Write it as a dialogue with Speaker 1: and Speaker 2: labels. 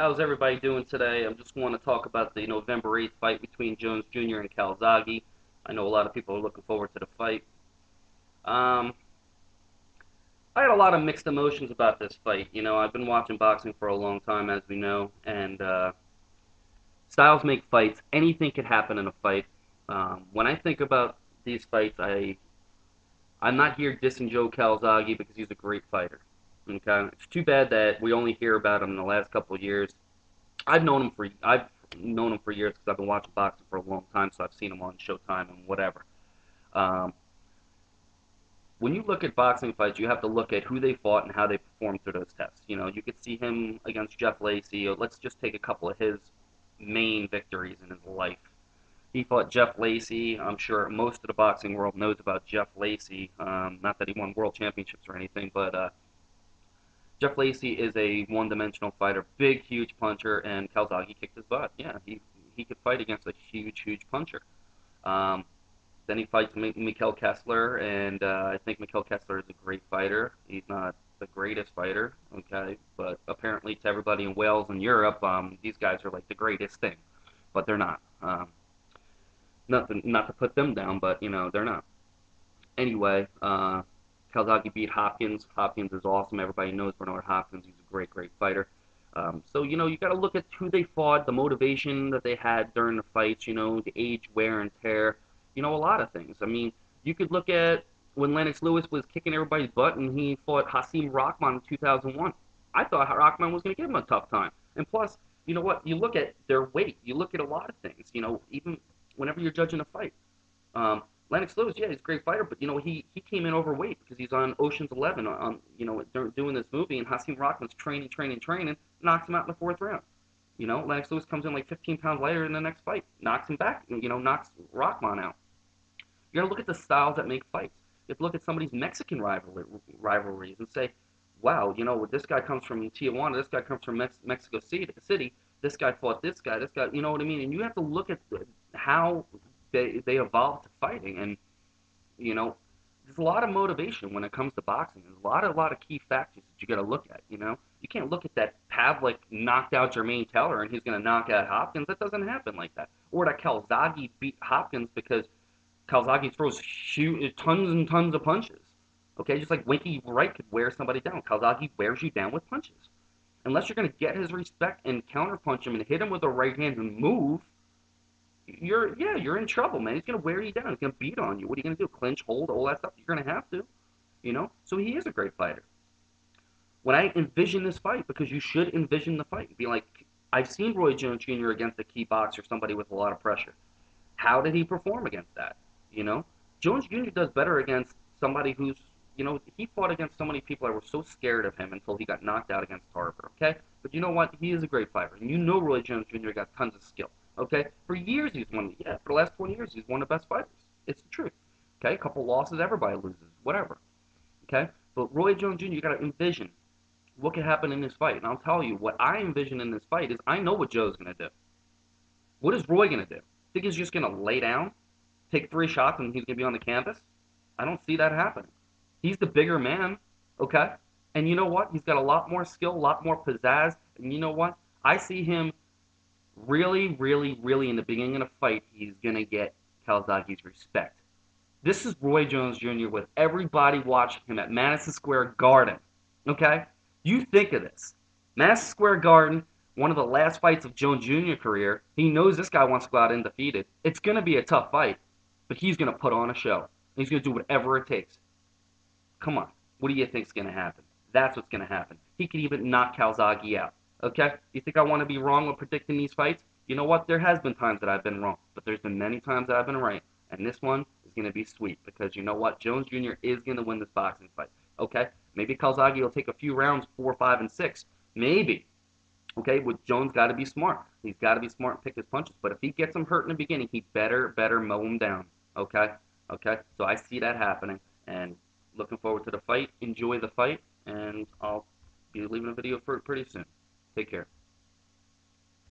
Speaker 1: How's everybody doing today? I just want to talk about the November 8th fight between Jones Jr. and Calzaghe. I know a lot of people are looking forward to the fight. Um, I had a lot of mixed emotions about this fight. I've been watching boxing for a long time, as we know, and styles make fights. Anything could happen in a fight. When I think about these fights, I'm not here dissing Joe Calzaghe because he's a great fighter. Okay, it's too bad that we only hear about him in the last couple of years. I've known him for years because I've been watching boxing for a long time, so I've seen him on Showtime and whatever. Um, when you look at boxing fights, you have to look at who they fought and how they performed through those tests. You could see him against Jeff Lacey. Let's just take a couple of his main victories in his life. He fought Jeff Lacey. I'm sure most of the boxing world knows about Jeff Lacey. Not that he won world championships or anything, but Jeff Lacey is a one-dimensional fighter, big, huge puncher, and Calzaghe kicked his butt. Yeah, he could fight against a huge, huge puncher. Um, then he fights Mikkel Kessler, and I think Mikkel Kessler is a great fighter. He's not the greatest fighter, okay, but apparently to everybody in Wales and Europe, these guys are like the greatest thing, but they're not. Not to put them down, but they're not. Anyway, Calzaghe beat Hopkins. Hopkins is awesome. Everybody knows Bernard Hopkins. He's a great, great fighter. So you got to look at who they fought, the motivation that they had during the fights. The age, wear and tear. A lot of things. I mean, you could look at when Lennox Lewis was kicking everybody's butt and he fought Hasim Rahman in 2001. I thought Rahman was going to give him a tough time. And plus, you know what? You look at their weight. You look at a lot of things. Even whenever you're judging a fight. Lennox Lewis, yeah, he's a great fighter, but he came in overweight because he's on Ocean's 11, doing this movie, and Hasim Rahman's training, knocks him out in the fourth round. Lennox Lewis comes in like 15 pounds lighter in the next fight, knocks him back, knocks Rahman out. You got to look at the styles that make fights. You have to look at somebody's Mexican rivalries and say, wow, this guy comes from Tijuana, this guy comes from Mexico City, this guy fought this guy, you know what I mean? And you have to look at how they evolved to fighting, and there's a lot of motivation when it comes to boxing. There's a lot of key factors that you got to look at. You can't look at that Pavlik knocked out Jermaine Taylor and he's going to knock out Hopkins. That doesn't happen like that. Or that Calzaghe beat Hopkins because Calzaghe throws tons and tons of punches. Okay, just like Winky Wright could wear somebody down. Calzaghe wears you down with punches. Unless you're going to get his respect and counterpunch him and hit him with a right hand and move, you're in trouble, man. He's gonna wear you down. He's gonna beat on you. What are you gonna do? Clinch, hold, all that stuff? You're gonna have to. So he is a great fighter. When I envision this fight, because you should envision the fight, be like, I've seen Roy Jones Jr. against a key boxer, somebody with a lot of pressure. How did he perform against that? Jones Jr. does better against somebody who's, he fought against so many people that were so scared of him until he got knocked out against Tarver. Okay, but you know what? He is a great fighter, and Roy Jones Jr. got tons of skill. Okay, for years he's won. Yeah, for the last 20 years he's one of the best fighters. It's the truth. Okay, a couple losses, everybody loses, whatever. Okay, but Roy Jones Jr. You got to envision what could happen in this fight, and I'll tell you what I envision in this fight is I know what Joe's gonna do. What is Roy gonna do? Think he's just gonna lay down, take 3 shots, and he's gonna be on the canvas? I don't see that happening. He's the bigger man. Okay, and you know what? He's got a lot more skill, a lot more pizzazz, and you know what? I see him really, really, really in the beginning of the fight, he's going to get Calzaghe's respect. This is Roy Jones Jr. with everybody watching him at Madison Square Garden. Okay? You think of this. Madison Square Garden, one of the last fights of Jones Jr. career. He knows this guy wants to go out undefeated. It's going to be a tough fight, but he's going to put on a show. He's going to do whatever it takes. Come on. What do you think's going to happen? That's what's going to happen. He could even knock Calzaghe out. Okay? You think I want to be wrong with predicting these fights? You know what? There has been times that I've been wrong, but there's been many times that I've been right. And this one is going to be sweet because you know what? Jones Jr. is going to win this boxing fight. Okay? Maybe Calzaghe will take a few rounds, 4, 5, and 6. Maybe. Okay? But Jones got to be smart. He's got to be smart and pick his punches. But if he gets him hurt in the beginning, he better mow him down. Okay? Okay? So I see that happening. And looking forward to the fight. Enjoy the fight. And I'll be leaving a video for it pretty soon. Take care.